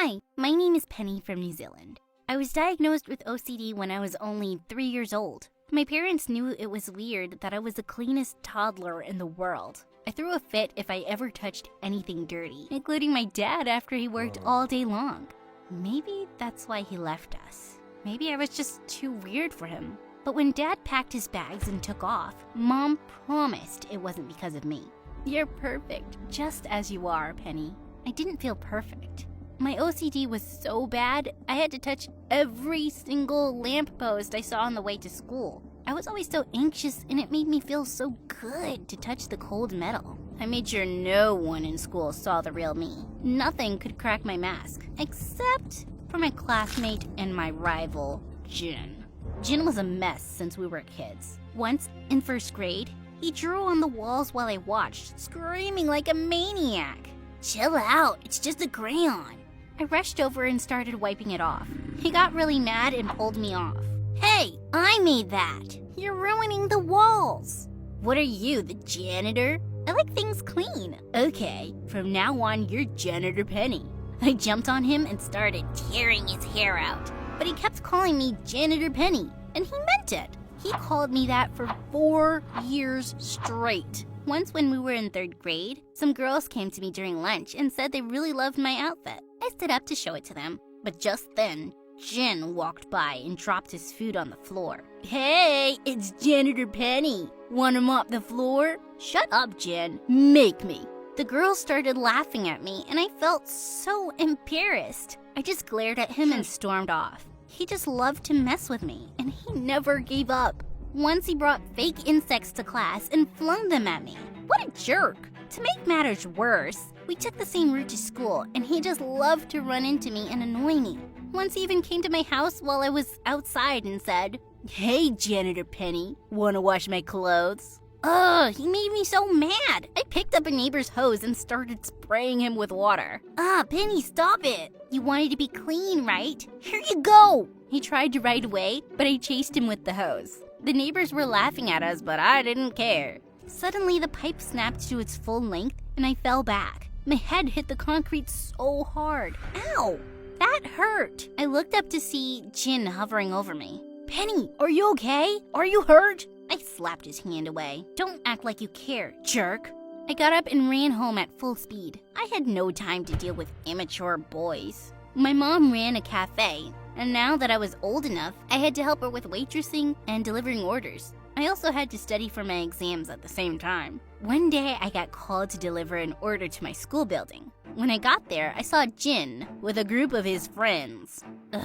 Hi, my name is Penny from New Zealand. I was diagnosed with OCD when I was only 3 years old. My parents knew it was weird that I was the cleanest toddler in the world. I threw a fit if I ever touched anything dirty, including my dad after he worked all day long. Maybe that's why he left us. Maybe I was just too weird for him. But when Dad packed his bags and took off, Mom promised it wasn't because of me. You're perfect, just as you are, Penny. I didn't feel perfect. My OCD was so bad, I had to touch every single lamppost I saw on the way to school. I was always so anxious, and it made me feel so good to touch the cold metal. I made sure no one in school saw the real me. Nothing could crack my mask, except for my classmate and my rival, Jin. Jin was a mess since we were kids. Once, in first grade, he drew on the walls while I watched, screaming like a maniac. "Chill out, it's just a crayon." I rushed over and started wiping it off. He got really mad and pulled me off. "Hey, I made that. You're ruining the walls." "What are you, the janitor?" "I like things clean." "Okay, from now on, you're Janitor Penny." I jumped on him and started tearing his hair out. But he kept calling me Janitor Penny, and he meant it. He called me that for 4 years straight. Once when we were in 3rd grade, some girls came to me during lunch and said they really loved my outfit. I stood up to show it to them, but just then, Jin walked by and dropped his food on the floor. "Hey, it's Janitor Penny. Wanna mop the floor?" "Shut up, Jin. Make me." The girls started laughing at me, and I felt so embarrassed. I just glared at him and stormed off. He just loved to mess with me, and he never gave up. Once he brought fake insects to class and flung them at me. What a jerk! To make matters worse, we took the same route to school, and he just loved to run into me and annoy me. Once he even came to my house while I was outside and said, "Hey, Janitor Penny, wanna wash my clothes?" Ugh, he made me so mad. I picked up a neighbor's hose and started spraying him with water. Penny, stop it. You wanted to be clean, right? Here you go. He tried to ride away, but I chased him with the hose. The neighbors were laughing at us, but I didn't care. Suddenly, the pipe snapped to its full length, and I fell back. My head hit the concrete so hard. Ow! That hurt. I looked up to see Jin hovering over me. "Penny, are you okay? Are you hurt?" I slapped his hand away. "Don't act like you care, jerk." I got up and ran home at full speed. I had no time to deal with immature boys. My mom ran a cafe, and now that I was old enough, I had to help her with waitressing and delivering orders. I also had to study for my exams at the same time. One day, I got called to deliver an order to my school building. When I got there, I saw Jin with a group of his friends. Ugh.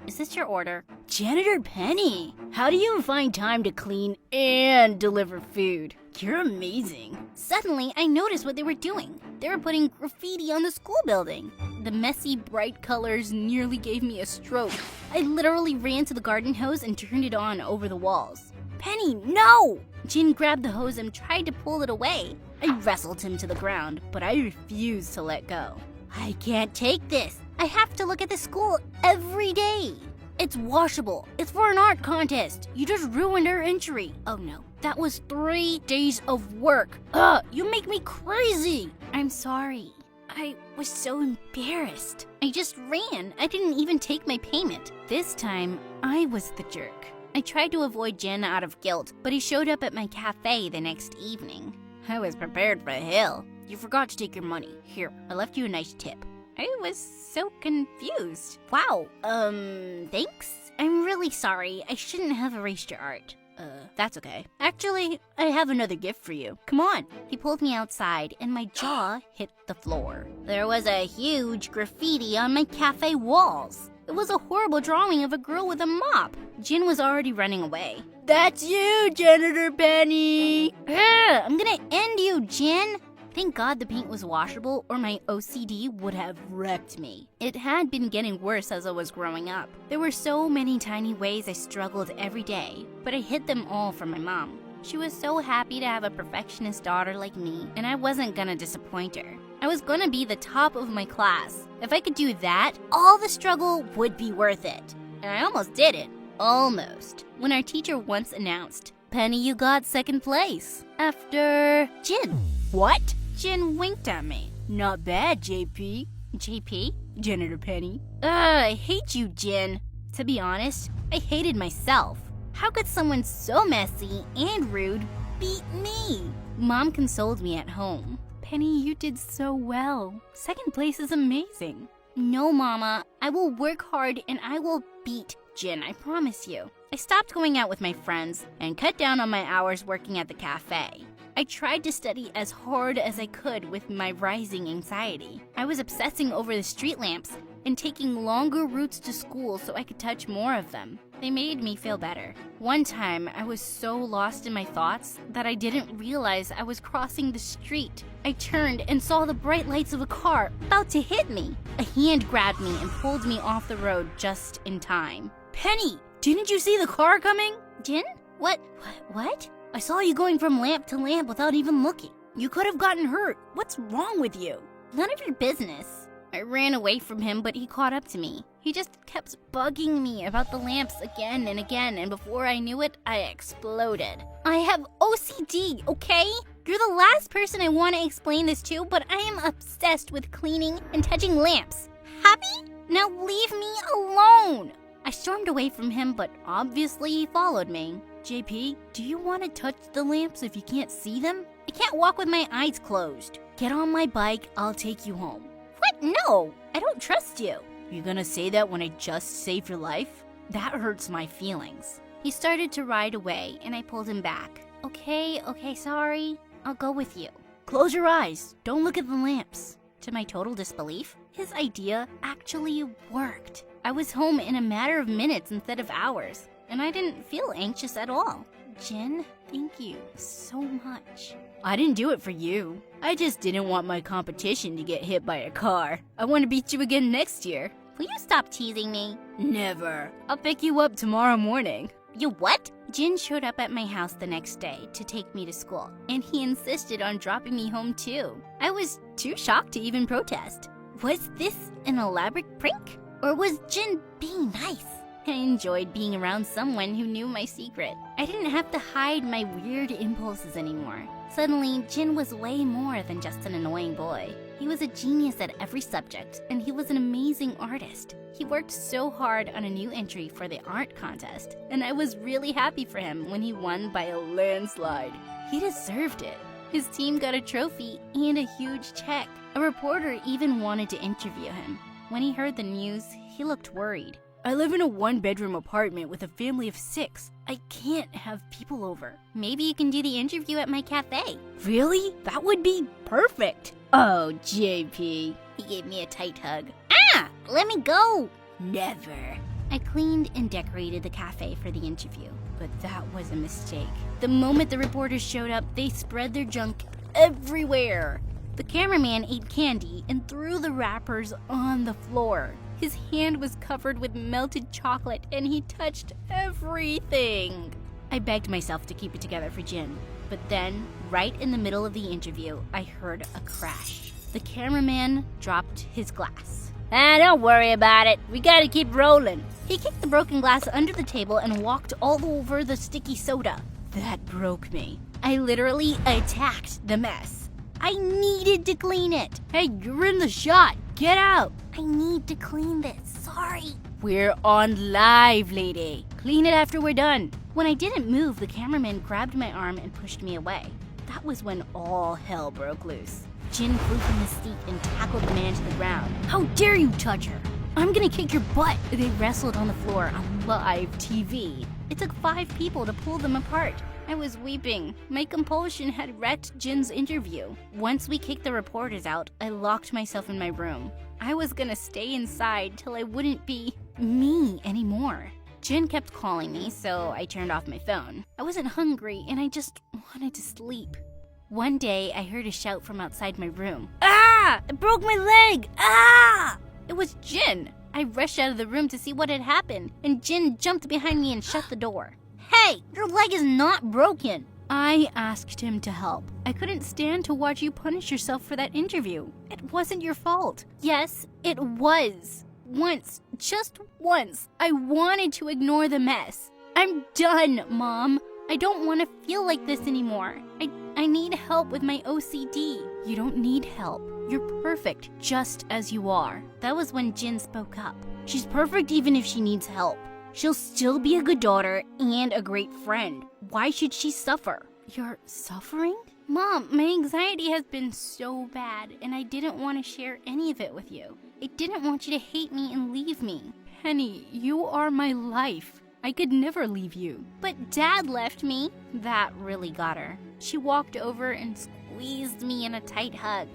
"Is this your order?" "Janitor Penny, how do you find time to clean and deliver food? You're amazing." Suddenly, I noticed what they were doing. They were putting graffiti on the school building. The messy, bright colors nearly gave me a stroke. I literally ran to the garden hose and turned it on over the walls. "Penny, no!" Jin grabbed the hose and tried to pull it away. I wrestled him to the ground, but I refused to let go. "I can't take this. I have to look at the school every day. It's washable. It's for an art contest. You just ruined our entry." Oh no, that was 3 days of work. You make me crazy. "I'm sorry. I was so embarrassed. I just ran. I didn't even take my payment." This time, I was the jerk. I tried to avoid Jen out of guilt, but he showed up at my cafe the next evening. I was prepared for hell. "You forgot to take your money. Here, I left you a nice tip." I was so confused. "Wow, thanks? I'm really sorry. I shouldn't have erased your art." That's okay. "Actually, I have another gift for you. Come on." He pulled me outside, and my jaw hit the floor. There was a huge graffiti on my cafe walls. It was a horrible drawing of a girl with a mop. Jin was already running away. "That's you, Janitor Penny!" "I'm gonna end you, Jin!" Thank God the paint was washable, or my OCD would have wrecked me. It had been getting worse as I was growing up. There were so many tiny ways I struggled every day, but I hid them all from my mom. She was so happy to have a perfectionist daughter like me, and I wasn't gonna disappoint her. I was gonna be the top of my class. If I could do that, all the struggle would be worth it. And I almost did it. Almost. When our teacher once announced, "Penny, you got 2nd place. After Jin." "What?" Jin winked at me. "Not bad, JP. JP? Janitor Penny. I hate you, Jin. To be honest, I hated myself. How could someone so messy and rude beat me? Mom consoled me at home. Penny, you did so well. Second place is amazing. No, Mama. I will work hard and I will beat Jin, I promise you. I stopped going out with my friends and cut down on my hours working at the cafe. I tried to study as hard as I could with my rising anxiety. I was obsessing over the street lamps and taking longer routes to school so I could touch more of them. They made me feel better. One time, I was so lost in my thoughts that I didn't realize I was crossing the street. I turned and saw the bright lights of a car about to hit me. A hand grabbed me and pulled me off the road just in time. Penny, didn't you see the car coming? Jin? What? I saw you going from lamp to lamp without even looking. You could have gotten hurt. What's wrong with you? None of your business. I ran away from him, but he caught up to me. He just kept bugging me about the lamps again and again, and before I knew it, I exploded. I have OCD, okay? You're the last person I want to explain this to, but I am obsessed with cleaning and touching lamps. Happy? Now leave me alone! I stormed away from him, but obviously he followed me. JP, do you want to touch the lamps if you can't see them? I can't walk with my eyes closed. Get on my bike, I'll take you home. What? No, I don't trust you. You gonna say that when I just saved your life? That hurts my feelings. He started to ride away and I pulled him back. Okay, sorry. I'll go with you. Close your eyes. Don't look at the lamps. To my total disbelief, his idea actually worked. I was home in a matter of minutes instead of hours, and I didn't feel anxious at all. Jin, thank you so much. I didn't do it for you. I just didn't want my competition to get hit by a car. I want to beat you again next year. Will you stop teasing me? Never. I'll pick you up tomorrow morning. You what? Jin showed up at my house the next day to take me to school, and he insisted on dropping me home too. I was too shocked to even protest. Was this an elaborate prank? Or was Jin being nice? I enjoyed being around someone who knew my secret. I didn't have to hide my weird impulses anymore. Suddenly, Jin was way more than just an annoying boy. He was a genius at every subject, and he was an amazing artist. He worked so hard on a new entry for the art contest, and I was really happy for him when he won by a landslide. He deserved it. His team got a trophy and a huge check. A reporter even wanted to interview him. When he heard the news, he looked worried. I live in a one-bedroom apartment with a family of 6. I can't have people over. Maybe you can do the interview at my cafe. Really? That would be perfect. Oh, JP. He gave me a tight hug. Let me go. Never. I cleaned and decorated the cafe for the interview, but that was a mistake. The moment the reporters showed up, they spread their junk everywhere. The cameraman ate candy and threw the wrappers on the floor. His hand was covered with melted chocolate and he touched everything. I begged myself to keep it together for Jin, but then, right in the middle of the interview, I heard a crash. The cameraman dropped his glass. Don't worry about it. We gotta keep rolling. He kicked the broken glass under the table and walked all over the sticky soda. That broke me. I literally attacked the mess. I needed to clean it. Hey, you're in the shot. Get out. I need to clean this. Sorry. We're on live, lady. Clean it after we're done. When I didn't move, the cameraman grabbed my arm and pushed me away. That was when all hell broke loose. Jin flew from his seat and tackled the man to the ground. How dare you touch her? I'm gonna kick your butt. They wrestled on the floor on live TV. It took 5 people to pull them apart. I was weeping. My compulsion had wrecked Jin's interview. Once we kicked the reporters out, I locked myself in my room. I was gonna stay inside till I wouldn't be me anymore. Jin kept calling me, so I turned off my phone. I wasn't hungry and I just wanted to sleep. One day, I heard a shout from outside my room. Ah! I broke my leg! Ah! It was Jin. I rushed out of the room to see what had happened, and Jin jumped behind me and shut the door. Hey, your leg is not broken. I asked him to help. I couldn't stand to watch you punish yourself for that interview. It wasn't your fault. Yes, it was. Once, just once, I wanted to ignore the mess. I'm done, Mom. I don't want to feel like this anymore. I need help with my OCD. You don't need help. You're perfect just as you are. That was when Jin spoke up. She's perfect even if she needs help. She'll still be a good daughter and a great friend. Why should she suffer? You're suffering? Mom, my anxiety has been so bad, and I didn't want to share any of it with you. I didn't want you to hate me and leave me. Penny, you are my life. I could never leave you. But Dad left me. That really got her. She walked over and squeezed me in a tight hug.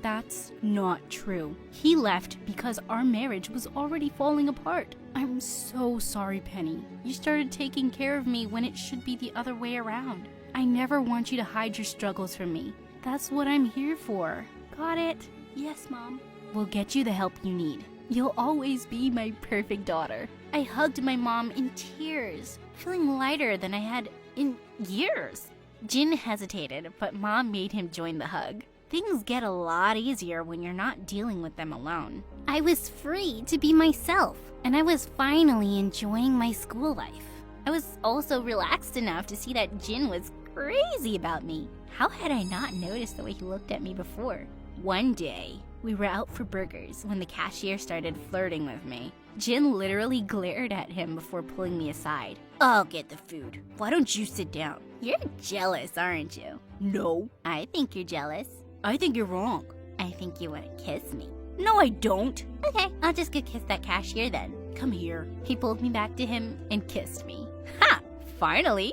That's not true. He left because our marriage was already falling apart. I'm so sorry, Penny. You started taking care of me when it should be the other way around. I never want you to hide your struggles from me. That's what I'm here for. Got it? Yes, Mom. We'll get you the help you need. You'll always be my perfect daughter. I hugged my mom in tears, feeling lighter than I had in years. Jin hesitated, but Mom made him join the hug. Things get a lot easier when you're not dealing with them alone. I was free to be myself, and I was finally enjoying my school life. I was also relaxed enough to see that Jin was crazy about me. How had I not noticed the way he looked at me before? One day, we were out for burgers when the cashier started flirting with me. Jin literally glared at him before pulling me aside. I'll get the food. Why don't you sit down? You're jealous, aren't you? No. I think you're jealous. I think you're wrong. I think you want to kiss me. No, I don't. Okay, I'll just go kiss that cashier then. Come here. He pulled me back to him and kissed me. Ha! Finally!